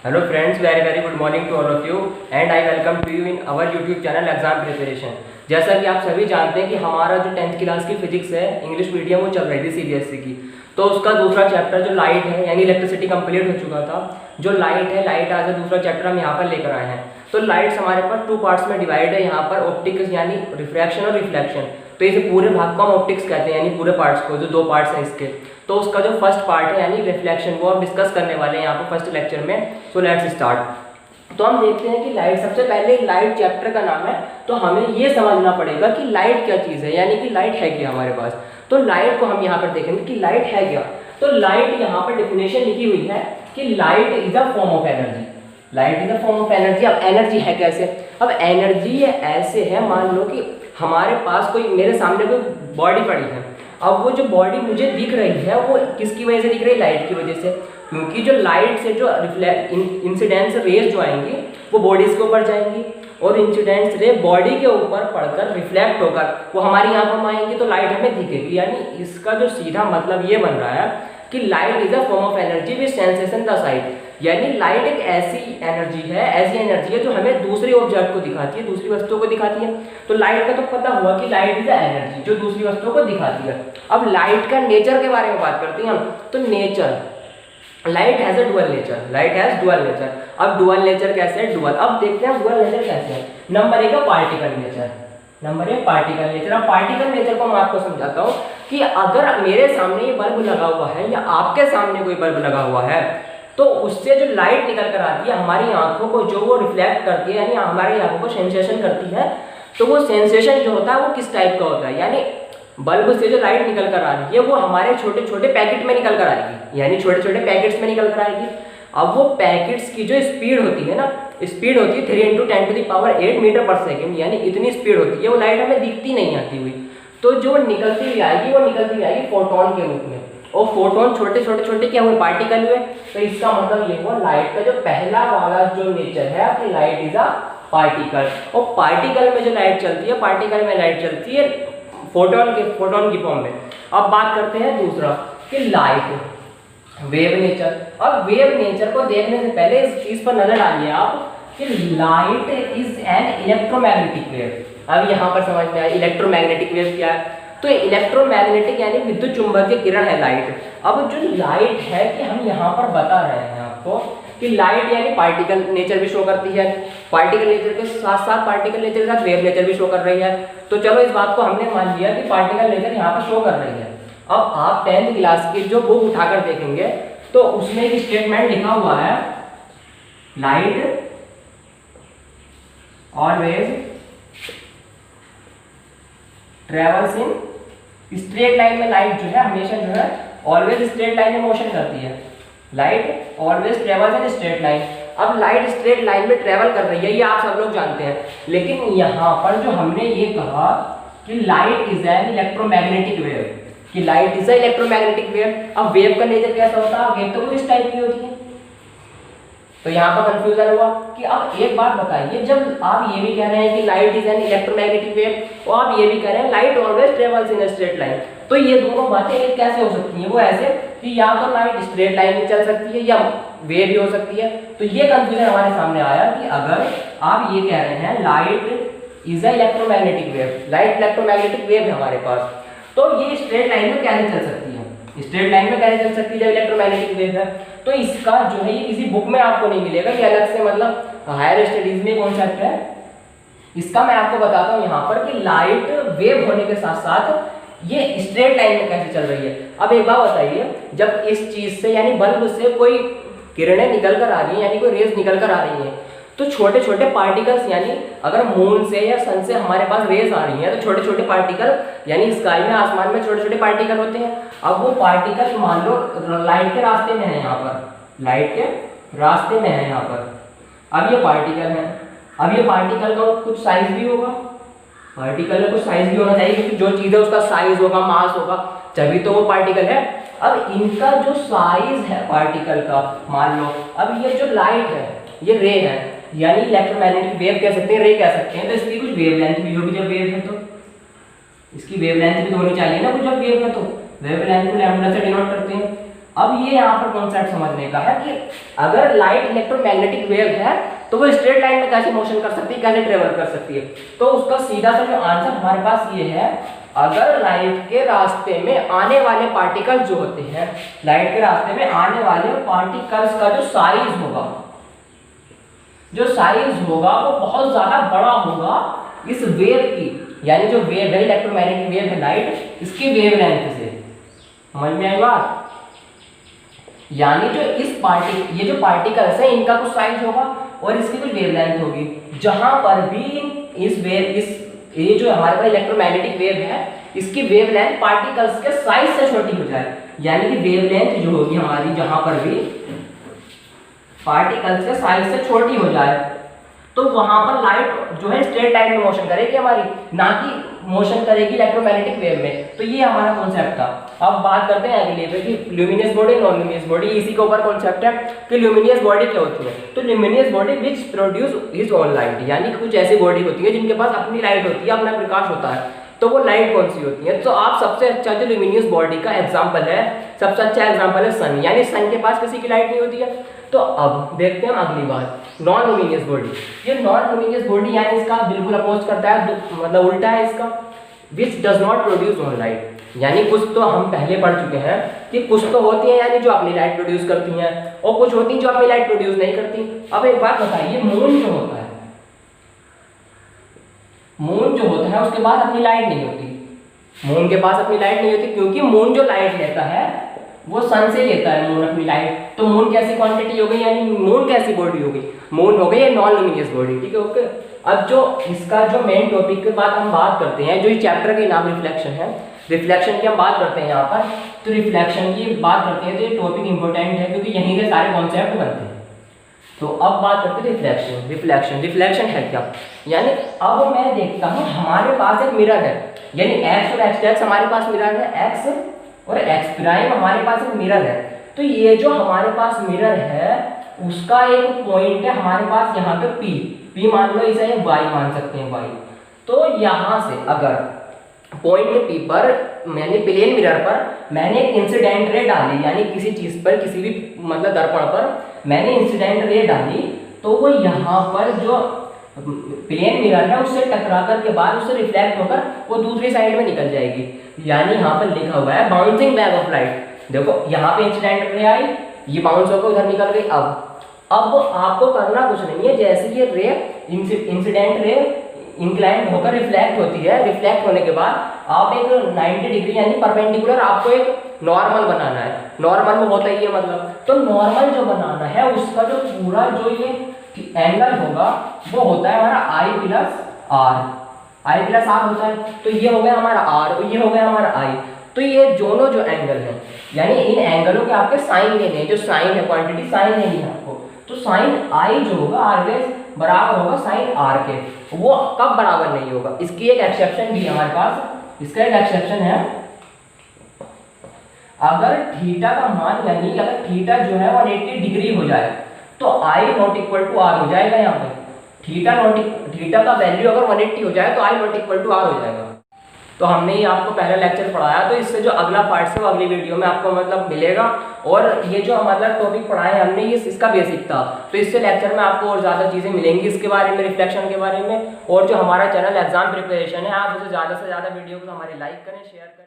Hello friends, very good morning to all of you and I welcome to you in our YouTube channel exam preparation. जैसा कि आप सभी जानते हैं कि हमारा जो 10th क्लास की फिजिक्स है इंग्लिश मीडियम वो चल रही थी सीबीएसई की, तो उसका दूसरा चैप्टर जो लाइट है यानी इलेक्ट्रिसिटी कंप्लीट हो चुका था। जो लाइट है, लाइट आज दूसरा चैप्टर हम यहाँ पर लेकर आए हैं। तो लाइट्स हमारे पास 2 पार्ट्स में डिवाइड है, यहाँ पर ऑप्टिक्स यानी रिफ्रैक्शन और रिफ्लेक्शन। तो इसे पूरे भाग को हम ऑप्टिक्स कहते हैं, यानी पूरे पार्ट्स को, जो 2 पार्ट्स हैं इसके। तो उसका जो फर्स्ट पार्ट है यानी रिफ्लेक्शन, वो हम डिस्कस करने वाले हैं यहाँ पर फर्स्ट लेक्चर में। So let's start. तो हम देखते हैं कि लाइट, सबसे पहले लाइट चैप्टर का नाम है, तो हमें ये समझना पड़ेगा कि लाइट क्या चीज़ है, यानी कि लाइट है क्या हमारे पास। तो लाइट को हम यहाँ पर देखेंगे कि लाइट है क्या। तो लाइट यहाँ पर डेफिनेशन लिखी हुई है कि light is a form of energy. Light is a form of energy. अब एनर्जी है कैसे? अब एनर्जी ये ऐसे है, मान लो कि हमारे पास कोई, मेरे सामने कोई बॉडी पड़ी है। अब वो जो बॉडी मुझे दिख रही है वो किसकी वजह से दिख रही है? लाइट की वजह से। क्योंकि जो लाइट से जो इंसिडेंस रेज जो आएंगी वो बॉडीज के ऊपर जाएंगी और इंसिडेंस रे बॉडी के ऊपर पड़कर रिफ्लेक्ट होकर वो हमारी आंखों में आएंगी, तो लाइट हमें दिखेगी। यानी इसका जो सीधा मतलब ये बन रहा है कि light is a form of energy with sensation the site. यानी लाइट एक ऐसी एनर्जी है जो हमें दूसरी ऑब्जेक्ट को दिखाती है, दूसरी वस्तुओं को दिखाती है। तो लाइट का तो पता हुआ कि लाइट इज अ एनर्जी जो दूसरी वस्तुओं को दिखाती है। अब लाइट का नेचर के बारे में बात करते हैं हम। तो nature, light has a dual nature. Light has dual nature. अब डुअल नेचर कैसे है? डुअल, अब देखते हैं डुअल नेचर कैसे है। Number 1 particle nature. Number 1 particle nature. अब पार्टिकल नेचर को मैं आपको समझाता हूँ कि अगर मेरे सामने ये बल्ब लगा हुआ है या आपके सामने कोई बल्ब लगा हुआ है, तो उससे जो लाइट निकल कर आती है हमारी आंखों को, जो वो रिफ्लेक्ट करती है यानी हमारी आंखों को सेंसेशन करती है, तो वो सेंसेशन जो होता है वो किस टाइप का होता है? यानी बल्ब से जो लाइट निकल कर आ रही है वो हमारे छोटे छोटे पैकेट में निकल कर आएगी, यानी छोटे छोटे पैकेट्स में निकल कर आएगी। अब वो पैकेट्स की जो स्पीड होती है ना, स्पीड होती है 3 × 10⁸ मीटर पर सेकेंड, यानी इतनी स्पीड होती है। वो लाइट हमें दिखती नहीं आती हुई, तो जो निकलती हुई आएगी वो निकलती हुई आएगी फोटोन के रूप में। और फोटोन छोटे छोटे क्या हुए? पार्टिकल हुए। तो इसका मतलब ये हुआ लाइट का जो पहला वाला जो नेचर है कि लाइट इज अ पार्टिकल। और पार्टिकल में जो लाइट चलती है, पार्टिकल में लाइट चलती है फोटोन की फॉर्म में। अब बात करते हैं दूसरा कि लाइट वेव नेचर। अब वेव नेचर को देखने से पहले इस चीज पर नजर डालिए आप कि light is an electromagnetic wave. अब यहाँ पर समझ में आया इलेक्ट्रोमैग्नेटिक वेव क्या है। तो इलेक्ट्रोमैग्नेटिक यानी विद्युत चुंबकीय किरण है लाइट। अब जो लाइट है कि हम यहाँ पर बता रहे हैं आपको कि लाइट यानी पार्टिकल नेचर भी शो करती है, पार्टिकल नेचर के साथ साथ पार्टिकल नेचर के साथ वेव नेचर भी शो कर रही है। तो चलो इस बात को हमने मान लिया कि पार्टिकल नेचर यहाँ पर शो कर रही है। अब आप 10th क्लास की जो बुक उठाकर देखेंगे तो उसमें एक स्टेटमेंट लिखा हुआ है, light always travels in straight line में। लाइट जो है हमेशा जो है ऑलवेज स्ट्रेट लाइन में मोशन करती है। Light always travels in straight line. अब लाइट स्ट्रेट लाइन में ट्रेवल कर रही है ये आप सब लोग जानते हैं, लेकिन यहाँ पर जो हमने ये कहा कि light is an electromagnetic wave, कि light is an electromagnetic wave. अब वेव का नेचर कैसा होता है? वेव तो कुछ इस टाइप की होती है। तो यहाँ पर कंफ्यूजन हुआ कि अब एक बात बताइए, जब आप ये भी कह रहे हैं कि light is an electromagnetic wave और आप ये भी कह रहे हैं light always travels in straight line, तो ये दोनों बातें एक कैसे हो सकती हैं? वो ऐसे कि या तो लाइट स्ट्रेट लाइन में चल सकती है या वेव भी हो सकती है। तो ये कंफ्यूजन हमारे सामने आया कि अगर आप ये कह रहे हैं light is a electromagnetic wave, light electromagnetic wave है हमारे पास, तो ये स्ट्रेट लाइन में कैसे चल सकती है? स्ट्रेट लाइन में कैसे चल सकती है जब इलेक्ट्रोमैग्नेटिक वेव है? तो इसका जो है ये किसी बुक में आपको नहीं मिलेगा, ये अलग से मतलब हायर स्टडीज में कॉन्सेप्ट है। इसका मैं आपको बताता हूँ यहाँ पर कि लाइट वेव होने के साथ साथ ये स्ट्रेट लाइन में कैसे चल रही है। अब एक बात बताइए, जब इस चीज से यानी बल्ब से कोई किरणें निकल कर आ रही है, यानी कोई रेज निकल कर आ रही है, तो छोटे छोटे पार्टिकल्स, यानी अगर मून से या सन से हमारे पास रेज आ रही है तो छोटे छोटे पार्टिकल यानी स्काई में, आसमान में छोटे छोटे पार्टिकल होते हैं। अब वो पार्टिकल मान लो लाइट के रास्ते में है, यहाँ पर लाइट के रास्ते में है यहाँ पर। अब ये पार्टिकल है, अब ये पार्टिकल का कुछ साइज भी होगा, पार्टिकल में कुछ साइज भी होना चाहिए, क्योंकि जो चीज़ है उसका साइज होगा, मास होगा, तभी तो वो पार्टिकल है। अब इनका जो साइज है पार्टिकल का, मान लो अब ये जो लाइट है ये रे है, यानी इलेक्ट्रोमैग्नेटिक वेव कह सकते हैं, रे कह सकते हैं, तो इसकी कुछ वेवलेंथ भी होगी। जब वेव है तो इसकी वेवलेंथ भी तो होनी चाहिए ना कुछ, जब वेव है तो वेवलेंथ को लैम्डा से डिनोट करते हैं। अब ये यहाँ पर कॉन्सेप्ट समझने का है कि अगर लाइट इलेक्ट्रोमैग्नेटिक वेव है तो वो स्ट्रेट लाइन में कैसे मोशन कर सकती है, कैसे ट्रेवल कर सकती है। तो उसका सीधा सा जो आंसर हमारे पास ये है, अगर लाइट के रास्ते में आने वाले पार्टिकल्स जो होते हैं, लाइट के रास्ते में आने वाले पार्टिकल्स का जो साइज होगा, वो बहुत ज्यादा बड़ा होगा इस वेव की, यानी जो वेव है इलेक्ट्रोमैग्नेटिक वेव है लाइट, इसकी वेवलेंथ से। समझ में आई बात? यानी जो ये जो पार्टिकल्स है इनका कुछ साइज होगा और इसकी कुछ वेवलेंथ होगी। जहां पर भी ये जो हमारे पास इलेक्ट्रोमैग्नेटिक वेव है, इसकी वेवलेंथ पार्टिकल्स के साइज से छोटी हो जाए, यानी कि वेवलेंथ जो होगी हमारी जहां पर भी पार्टिकल्स के साइज से छोटी हो जाए, तो वहां पर लाइट जो है स्ट्रेट लाइन में मोशन करेगी हमारी, ना कि मोशन करेगी इलेक्ट्रोमैग्नेटिक वेव में। तो ये हमारा कॉन्सेप्ट था। अब बात करते हैं अगले पे कि luminous body, non luminous body. इसी के ऊपर कॉन्सेप्ट है कि ल्यूमिनियस बॉडी क्या होती है। तो luminous body which produce his own light, यानी कुछ ऐसी बॉडी होती है जिनके पास अपनी लाइट होती है, अपना प्रकाश होता है। तो वो लाइट कौन सी होती है? तो आप सबसे अच्छा जो ल्यूमिनियस बॉडी का एग्जांपल है, सबसे अच्छा एग्जांपल है सन, यानी सन के पास किसी की लाइट नहीं होती है। तो अब देखते हैं अगली बात, नॉन लुमिनियस बॉडी। ये नॉन लुमिनियस बॉडी यानी इसका बिल्कुल अपोज करता है, मतलब उल्टा है इसका, which does not produce own light. यानी कुछ तो हम पहले पढ़ चुके हैं कि कुछ तो होती है यानी जो अपनी लाइट प्रोड्यूस करती हैं, और कुछ होती हैं जो अपनी लाइट प्रोड्यूस नहीं करती। अब एक बात बताइए, मून जो होता है, मून जो होता है उसके पास अपनी लाइट नहीं होती। मून के पास अपनी लाइट नहीं होती क्योंकि मून जो लाइट लेता है वो सन से लेता है मून अपनी लाइट। तो मून कैसी क्वांटिटी हो गई, यानी मून कैसी बॉडी हो गई? मून हो गई नॉन लुमिनियस बॉडी। ठीक है, ओके। अब जो इसका जो मेन टॉपिक के बाद हम बात करते हैं, जो इस चैप्टर के नाम रिफ्लेक्शन है, रिफ्लेक्शन की हम बात करते हैं यहाँ पर। तो रिफ्लेक्शन की बात करते हैं तो ये टॉपिक इंपॉर्टेंट है क्योंकि यहीं से सारे कॉन्सेप्ट बनते हैं। तो अब बात करते हैं रिफ्लेक्शन है क्या? यानी अब मैं देखता हूँ हमारे पास एक मिरर है, यानी एक्स और एक्स हमारे पास मिरर है, एक्स और एक्स प्राइम हमारे पास एक मिरर है। तो ये जो हमारे पास मिरर है उसका एक पॉइंट है हमारे पास यहाँ पे P मान लो, इसे Y मान सकते हैं Y। तो यहाँ से अगर पॉइंट P पर मैंने प्लेन मिरर पर मैंने एक इंसिडेंट रे डाली, यानी किसी चीज पर, किसी भी मतलब दर्पण पर मैंने इंसिडेंट रे डाली, तो वो यहाँ पर जो प्लेन मिरर है उससे टकराकर के बाद उससे रिफ्लेक्ट होकर वो दूसरी साइड में निकल जाएगी। यानी यहाँ पर लिखा हुआ है बाउंसिंग बैक ऑफ लाइट। देखो यहाँ पे इंसिडेंट रे आई, ये बाउंस होकर उधर निकल गई। अब आपको करना कुछ नहीं है, जैसे ये रे इंसिडेंट रे इंक्लाइंड होकर रिफ्लेक्ट होती है, रिफ्लेक्ट होने के बाद आप एक 90 डिग्री यानी परपेंडिकुलर आपको एक नॉर्मल बनाना है। नॉर्मल में होता ही है मतलब, तो नॉर्मल जो बनाना है उसका जो पूरा जो ये एंगल होगा वो होता है हमारा I प्लस आर होता है। तो ये हो गया हमारा R और ये हो गया हमारा I। तो ये दोनों जो एंगल हैं, यानी इन एंगलों के आपके साइन लेने हैं, जो साइन है क्वांटिटी साइन लेनी है आपको। तो साइन I जो होगा ऑलवेज बराबर होगा साइन R के। वो कब बराबर नहीं होगा, इसकी एक एक्सेप्शन भी है हमारे पास। इसका एक एक्सेप्शन है, अगर थीटा का मान, यानी अगर थीटा जो है 180 डिग्री हो जाए तो I not equal to R हो जाएगा। यहाँ पे थीटा का वैल्यू अगर 180 हो जाए तो I not equal to R हो जाएगा। तो हमने ये आपको पहला लेक्चर पढ़ाया, तो इससे जो अगला पार्ट है वो अगली वीडियो में आपको मतलब मिलेगा। और ये जो मतलब टॉपिक पढ़ाए हमने ये इसका बेसिक था, तो इससे लेक्चर में आपको और ज़्यादा चीज़ें मिलेंगी इसके बारे में, रिफ्लेक्शन के बारे में। और जो हमारा चैनल एग्जाम प्रिपरेशन है, आप उसे ज़्यादा से ज़्यादा वीडियो को हमारी लाइक करें, शेयर करें।